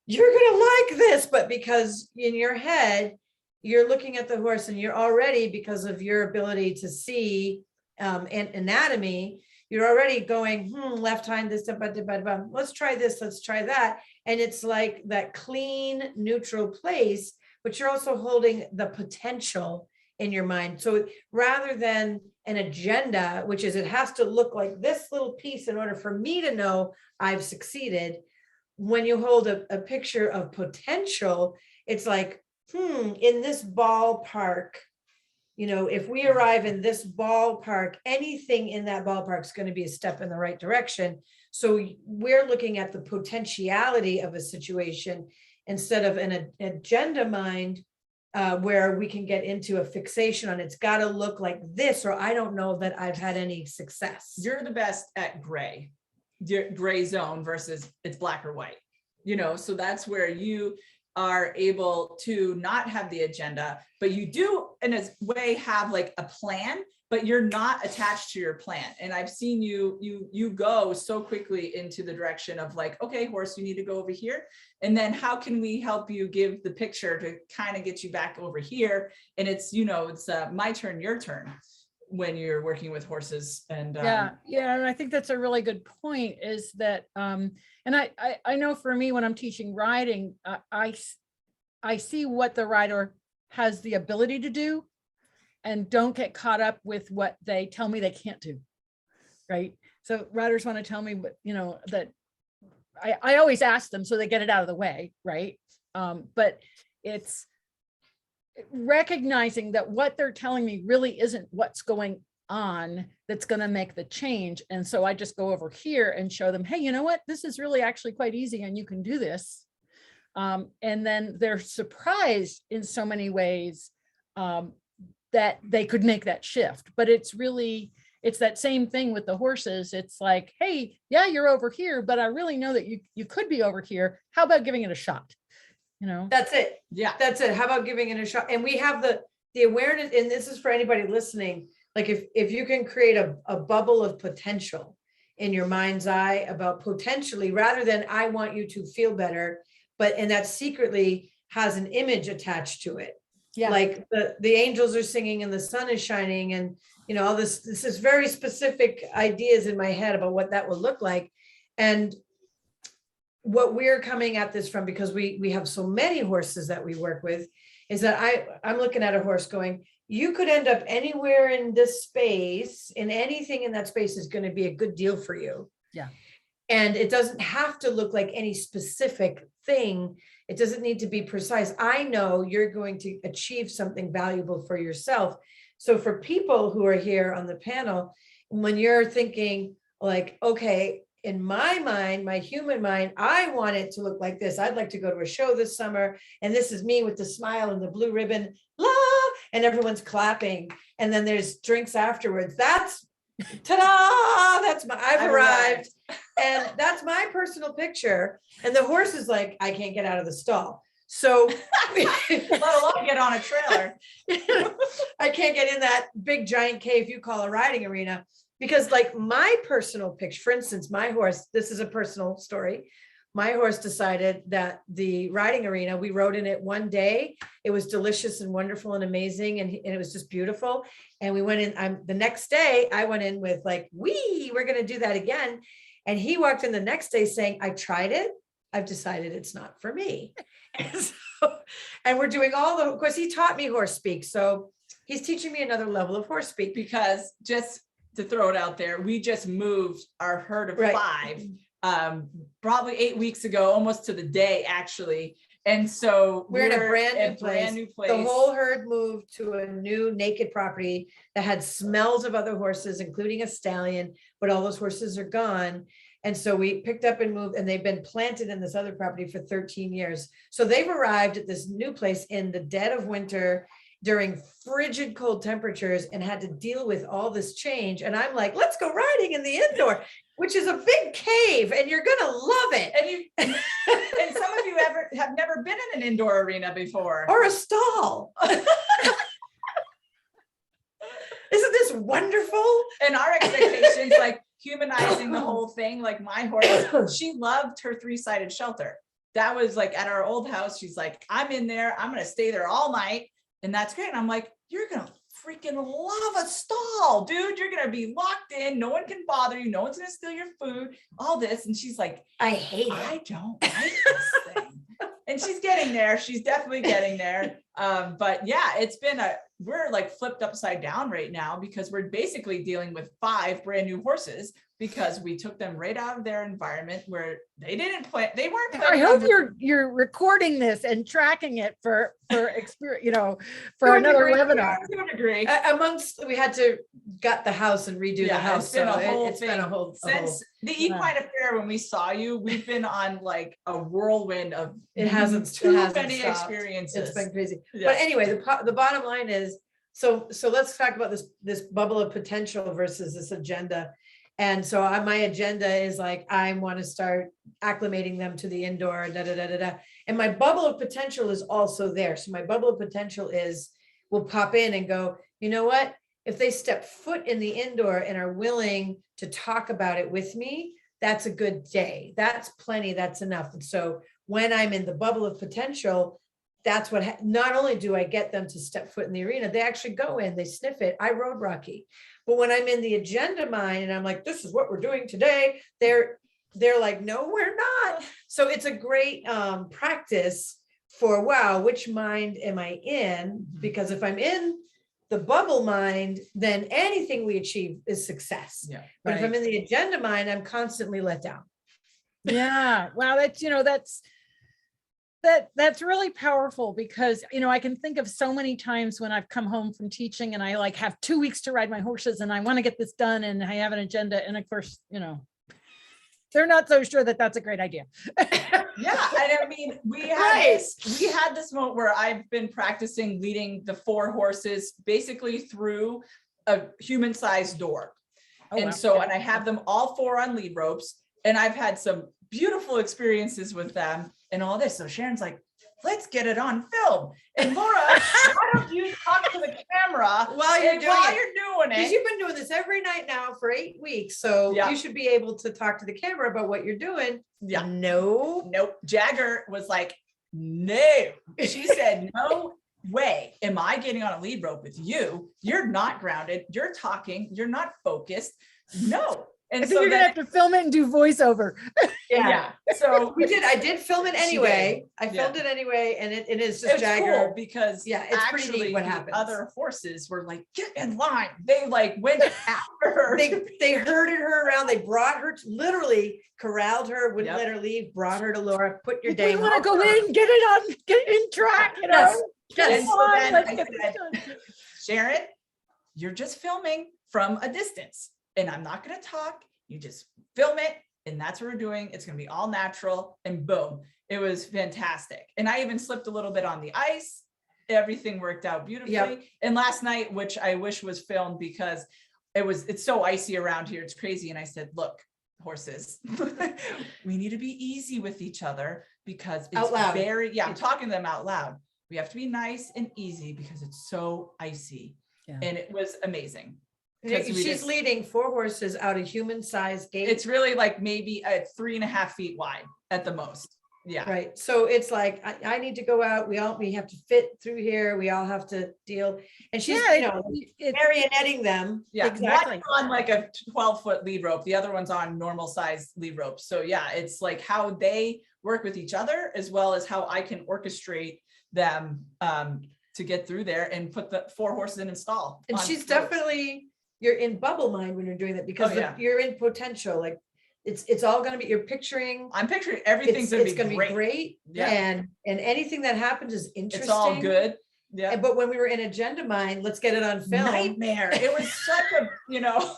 you're going to like this, but because in your head, you're looking at the horse and you're already, because of your ability to see and anatomy, you're already going, left hind, this, let's try this, let's try that. And it's like that clean, neutral place, but you're also holding the potential in your mind. So rather than an agenda, which is it has to look like this little piece in order for me to know I've succeeded, when you hold a picture of potential, it's like, in this ballpark, you know, if we arrive in this ballpark, anything in that ballpark is going to be a step in the right direction. So we're looking at the potentiality of a situation instead of an agenda mind, where we can get into a fixation on it's got to look like this, or I don't know that I've had any success. You're the best at gray zone versus it's black or white, you know, so that's where you are able to not have the agenda, but you do in a way have like a plan, but you're not attached to your plan. And I've seen you go so quickly into the direction of like, okay, horse, you need to go over here. And then how can we help you give the picture to kind of get you back over here? And it's, you know, it's my turn, your turn when you're working with horses. And yeah. And I think that's a really good point, is that and I know for me, when I'm teaching riding, I see what the rider has the ability to do and don't get caught up with what they tell me they can't do. Right. So riders want to tell me, but you know, that I always ask them so they get it out of the way. Right. But it's recognizing that what they're telling me really isn't what's going on that's going to make the change. And so I just go over here and show them, hey, you know what, this is really actually quite easy and you can do this. And then they're surprised in so many ways that they could make that shift. But it's that same thing with the horses. It's like, hey, yeah, you're over here, but I really know that you could be over here. How about giving it a shot? You know, That's it. Yeah. That's it. How about giving it a shot? And we have the awareness, and this is for anybody listening. Like if you can create a bubble of potential in your mind's eye about potentially, rather than I want you to feel better, and that secretly has an image attached to it. yeah, Like the angels are singing and the sun is shining, and you know, all this is very specific ideas in my head about what that will look like. And what we're coming at this from, because we have so many horses that we work with, is that I'm looking at a horse going, you could end up anywhere in this space, and anything in that space is going to be a good deal for you. Yeah. And it doesn't have to look like any specific thing. It doesn't need to be precise. I know you're going to achieve something valuable for yourself. So for people who are here on the panel, when you're thinking like, okay, in my mind, my human mind, I want it to look like this. I'd like to go to a show this summer, and this is me with the smile and the blue ribbon, la, and everyone's clapping. And then there's drinks afterwards. That's ta-da, I've arrived. And that's my personal picture. And the horse is like, I can't get out of the stall. So Let alone get on a trailer. I can't get in that big giant cave you call a riding arena. Because like my personal picture, for instance, my horse, this is a personal story. My horse decided that the riding arena, we rode in it one day. It was delicious and wonderful and amazing. And it was just beautiful. And we went in, the next day I went in with like, we're going to do that again. And he walked in the next day saying, I tried it. I've decided it's not for me. And we're doing of course, he taught me horse speak. So he's teaching me another level of horse speak. Because just to throw it out there, we just moved our herd of Right. 5, probably 8 weeks ago, almost to the day actually. And so We're in a brand new place. The whole herd moved to a new naked property that had smells of other horses, including a stallion, but all those horses are gone. And so we picked up and moved, and they've been planted in this other property for 13 years. So they've arrived at this new place in the dead of winter during frigid cold temperatures and had to deal with all this change. And I'm like, let's go riding in the indoor, which is a big cave, and you're gonna love it. And some of you have never been in an indoor arena before. Or a stall. Isn't this wonderful? And our expectations, like humanizing the whole thing, like my horse, she loved her 3-sided shelter. That was like at our old house. She's like, I'm in there, I'm gonna stay there all night. And that's great. And I'm like, you're going to freaking love a stall, dude. You're going to be locked in. No one can bother you. No one's going to steal your food, all this. And she's like, I hate it. I don't like this thing. And she's getting there. She's definitely getting there. But yeah, we're like flipped upside down right now, because we're basically dealing with 5 brand new horses, because we took them right out of their environment where they weren't. I hope you're recording this and tracking it for experience, for another webinar. To a degree. We had to gut the house and redo the house. It's been a whole it's thing. been a whole Since the Equine Affair, when we saw you, we've been on like a whirlwind of It hasn't many stopped. experiences. It's been crazy. Yeah. But anyway, the bottom line is, so let's talk about this bubble of potential versus this agenda. And so my agenda is like, I want to start acclimating them to the indoor, And my bubble of potential is also there. So my bubble of potential will pop in and go, you know what? If they step foot in the indoor and are willing to talk about it with me, that's a good day. That's plenty. That's enough. And so when I'm in the bubble of potential, that's what, not only do I get them to step foot in the arena, they actually go in, they sniff it. I rode Rocky. But when I'm in the agenda mind and I'm like, this is what we're doing today, they're like, no, we're not. So it's a great practice for, wow, which mind am I in? Because if I'm in the bubble mind, then anything we achieve is success. Yeah. But if I'm in the agenda mind, I'm constantly let down. Yeah. Wow. That's that's really powerful because, you know, I can think of so many times when I've come home from teaching and I like have 2 weeks to ride my horses and I want to get this done and I have an agenda. And of course, you know, they're not so sure that that's a great idea. Yeah, and I mean, we had this moment where I've been practicing leading the 4 horses basically through a human-sized door. Oh, and wow. so, and I have them all 4 on lead ropes, and I've had some beautiful experiences with them and all this. So Sharon's like, let's get it on film. And Laura, why don't you talk to the camera While you're doing Because it? you've been doing this every night now for 8 weeks. So Yeah. you should be able to talk to the camera about what you're doing. Yeah. No. Nope. Jagger was like, no. She said, no way am I getting on a lead rope with you. You're not grounded. You're talking. You're not focused. No. And I think so you're gonna have to film it and do voiceover. yeah. So I did film it She anyway. I Yeah. filmed it anyway. And it is just it's Jagger. cool because Yeah, it's pretty actually neat what the happens. other horses were like, get in line. They like went after her. They herded her around. They brought her literally corralled her, wouldn't Yep. let her leave, brought her to Laura, put your We dang. want to go in, get it in track, you know. Yes, Come yes. And so on, then let's I get this said, done. Sharon, you're just filming from a distance and I'm not going to talk. You just film it. And that's what we're doing. It's going to be all natural and boom. It was fantastic. And I even slipped a little bit on the ice. Everything worked out beautifully. Yep. And last night, which I wish was filmed because it's so icy around here. It's crazy. And I said, look, horses, we need to be easy with each other because it's Out loud. I'm talking to them out loud. We have to be nice and easy because it's so icy. Yeah. And it was amazing. She's leading 4 horses out a human-sized gate. It's really like maybe 3.5 feet wide at the most. Yeah. Right. So it's like, I need to go out. We have to fit through here. We all have to deal. And she's, marionetting them. Yeah. Exactly. One's on like a 12-foot lead rope. The other one's on normal size lead rope. So yeah, it's like how they work with each other as well as how I can orchestrate them to get through there and put the 4 horses in and stall. And she's definitely, you're in bubble mind when you're doing that because you're in potential. Like it's all going to be, you're picturing. I'm picturing everything's going to be great. Yeah. And anything that happens is interesting. It's all good. Yeah. But when we were in agenda mind, let's get it on film. Nightmare. It was such a, it was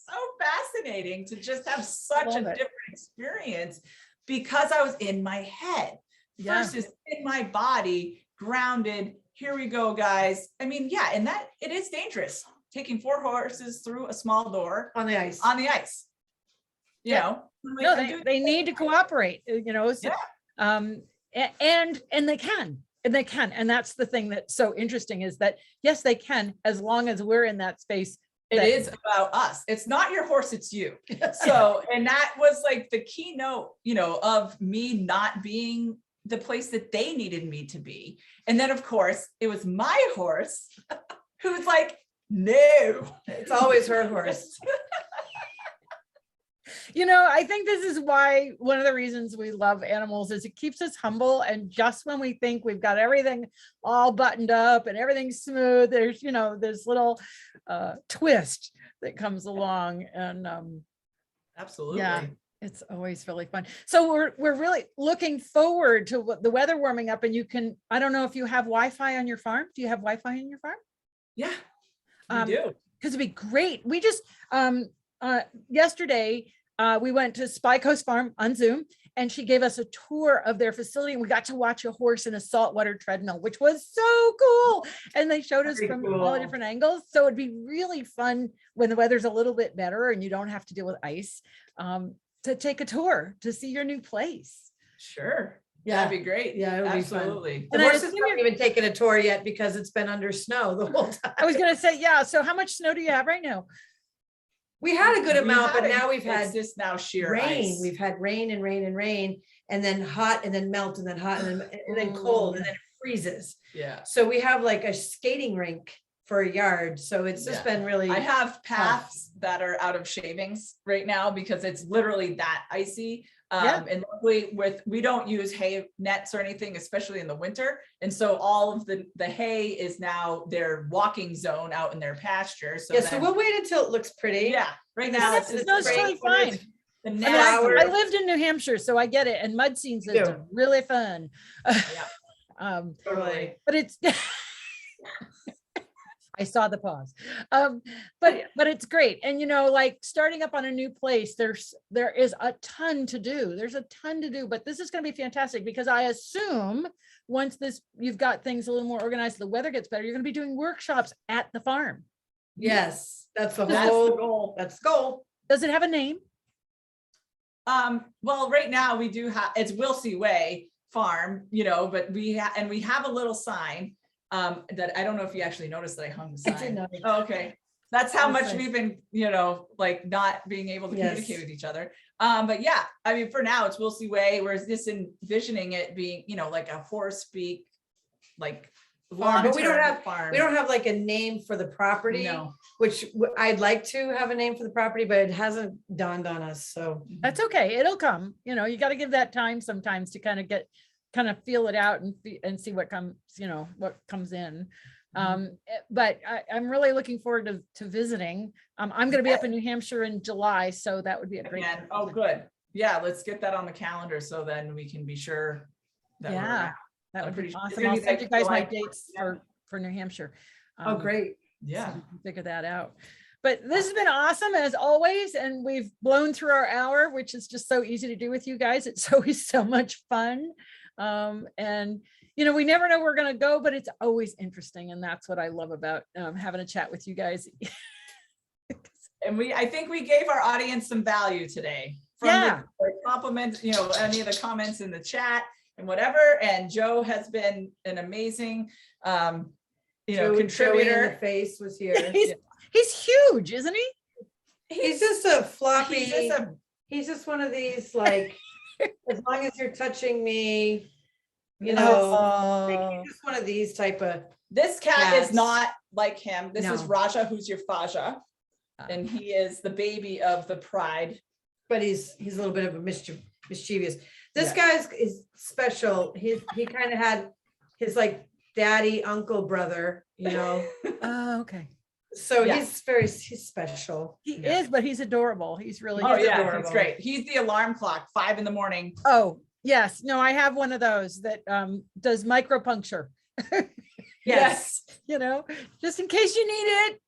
so fascinating to just have such a different experience because I was in my head versus in my body, grounded. Here we go, guys. I mean, yeah, and that it is dangerous taking 4 horses through a small door on the ice. You know, No, they need to cooperate, you know. So, and they can. And they can. And that's the thing that's so interesting is that, yes, they can, as long as we're in that space. It is about us. It's not your horse, it's you. So, and that was like the keynote, of me not being the place that they needed me to be. And then of course it was my horse who's like, no, it's always her horse. I think this is why one of the reasons we love animals is it keeps us humble. And just when we think we've got everything all buttoned up and everything's smooth, there's, this little twist that comes along. And absolutely. Yeah, it's always really fun. So we're really looking forward to the weather warming up, and I don't know if you have Wi-Fi on your farm. Do you have Wi-Fi on your farm? Yeah, we do. Because it'd be great. We just, yesterday, we went to Spy Coast Farm on Zoom, and she gave us a tour of their facility, and we got to watch a horse in a saltwater treadmill, which was so cool. And they showed us from all the different angles. So it'd be really fun when the weather's a little bit better and you don't have to deal with ice, to take a tour to see your new place. Sure. Yeah, that'd be great. Yeah, it would absolutely. Be fun. The horses haven't even taken a tour yet because it's been under snow the whole time. I was going to say, yeah. So how much snow do you have right now? We had a good amount, but now we've had this now sheer rain. Ice. We've had rain and rain and rain, and then hot and then melt and then hot and then cold and then it freezes. Yeah. So we have like a skating rink for a yard. So it's just been really. I have paths that are out of shavings right now because it's literally that icy. And luckily we don't use hay nets or anything, especially in the winter. And so all of the hay is now their walking zone out in their pasture. So so we'll wait until it looks pretty. Yeah. Right now it's really fine. The I mean, nasty. I lived in New Hampshire, so I get it. And mud scenes is Yeah. really fun. Totally. But it's, I saw the pause. But it's great. And like starting up on a new place, there is a ton to do. There's a ton to do, but this is going to be fantastic because I assume once you've got things a little more organized, the weather gets better, you're going to be doing workshops at the farm. Yes, that's the That's the whole goal. That's the goal. Does it have a name? Well, right now we do have, it's Willsi Way Farm, but we have a little sign that I don't know if you actually noticed that I hung the sign. I did not. Oh, okay. That's how much Nice. we've been, like not being able to Yes. communicate with each other. But yeah, I mean, for now it's Willsi Way, whereas this envisioning it being, like a horse speak, like Farm, but we don't long-term have- farm. We don't have like a name for the property, No. which I'd like to have a name for the property, but it hasn't dawned on us. So That's okay. It'll come. You got to give that time sometimes to kind of feel it out and see what comes, what comes in. But I'm really looking forward to visiting. I'm going to be up in New Hampshire in July, so that would be a great. Again. Oh, good. Yeah, let's get that on the calendar so then we can be sure that we're Yeah, around. that I'm would be pretty sure it's awesome. gonna I'll be send like you guys my July dates 4th. for New Hampshire. oh, great. Yeah. So we can figure that out. But this has been awesome as always. And we've blown through our hour, which is just so easy to do with you guys. It's always so much fun. And we never know where we're going to go, but it's always interesting. And that's what I love about having a chat with you guys. And I think we gave our audience some value today. Yeah. The compliment, any of the comments in the chat and whatever. And Joe has been an amazing, Joey in the contributor. face was here. He's huge, isn't he? He's just a floppy. He's just He's just one of these, like, as long as you're touching me, he's just one of these type of. This cat Cats. is not like him. This is No. Raja, who's your Faja. And he is the baby of the pride. But he's a little bit of a mischievous. This Yeah. guy is special. He kind of had his like daddy, uncle, brother, Oh, okay. So Yeah. he's special. He Yeah. is, but he's adorable. He's really. Oh He's yeah, adorable. it's great. He's the alarm clock, 5 a.m. Oh, yes. No, I have one of those that does micropuncture, Yes. just in case you need it.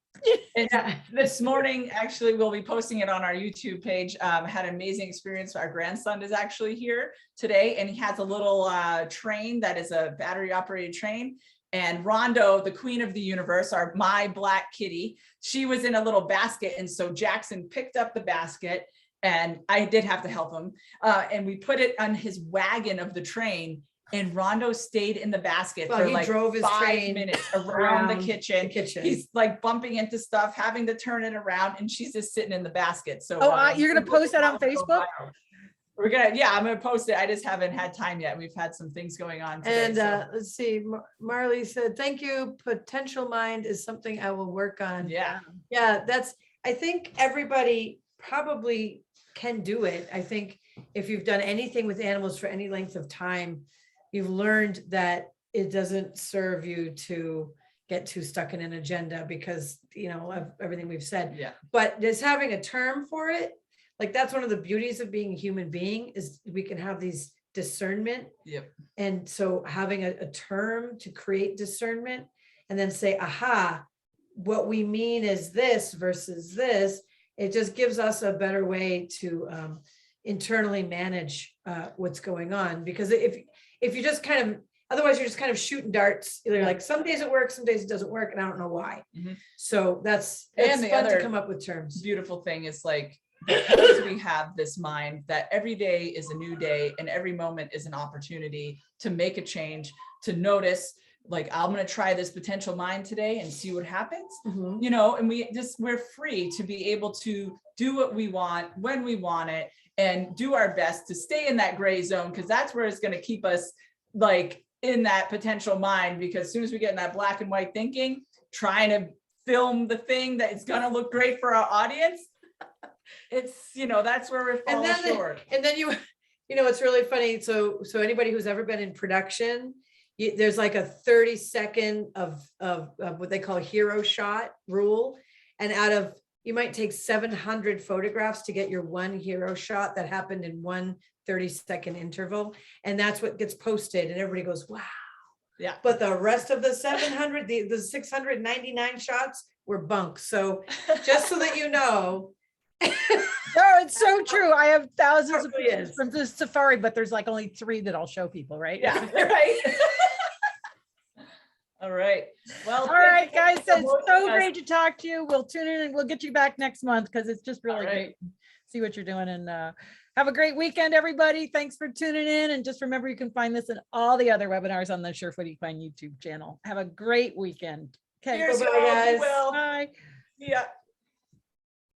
And this morning, actually, we'll be posting it on our YouTube page. Had an amazing experience. Our grandson is actually here today, and he has a little train that is a battery operated train. And Rondo, the queen of the universe, my black kitty, she was in a little basket. And so Jackson picked up the basket, and I did have to help him. And we put it on his wagon of the train. And Rondo stayed in the basket Well, for he like drove his 5 train minutes around the kitchen. kitchen. He's like bumping into stuff, having to turn it around, and she's just sitting in the basket. So You're going to post that on Facebook? I'm gonna post it. I just haven't had time yet. We've had some things going on today. And so, let's see, Marley said, thank you. Potential mind is something I will work on. yeah, Yeah, I think everybody probably can do it. I think if you've done anything with animals for any length of time, you've learned that it doesn't serve you to get too stuck in an agenda because, of everything we've said. yeah, But just having a term for it, like that's one of the beauties of being a human being is we can have these discernment. yep, And so having a term to create discernment and then say, aha, what we mean is this versus this, it just gives us a better way to internally manage what's going on. Because if you just otherwise you're just kind of shooting darts, either like some days it works, some days it doesn't work, and I don't know why. Mhm. So that's And the fun to other come up with terms. beautiful thing is like, because we have this mind that every day is a new day and every moment is an opportunity to make a change, to notice, like, I'm going to try this potential mind today and see what happens. Mhm. And we're free to be able to do what we want when we want it and do our best to stay in that gray zone, because that's where it's going to keep us like in that potential mind. Because as soon as we get in that black and white thinking, trying to film the thing that is going to look great for our audience, it's, that's where we're falling short. And then it's really funny. So anybody who's ever been in production, there's like a 30-second of what they call hero shot rule. And out of, you might take 700 photographs to get your one hero shot that happened in one 30-second interval. And that's what gets posted and everybody goes, wow. Yeah. But the rest of the 700, the 699 shots were bunk. So just so that you know. No, it's so true. I have thousands of It really pictures is. from the safari, but there's like only 3 that I'll show people, right? Yeah, right. All right. Well, All right, guys. so It's so great to talk to you. We'll tune in and we'll get you back next month because it's just really All right. great. See what you're doing and have a great weekend, everybody. Thanks for tuning in. And just remember, you can find this and all the other webinars on the Surefoot Equine YouTube channel. Have a great weekend. Okay. Cheers, Bye-bye, y'all. Be guys. well. Bye. Yeah.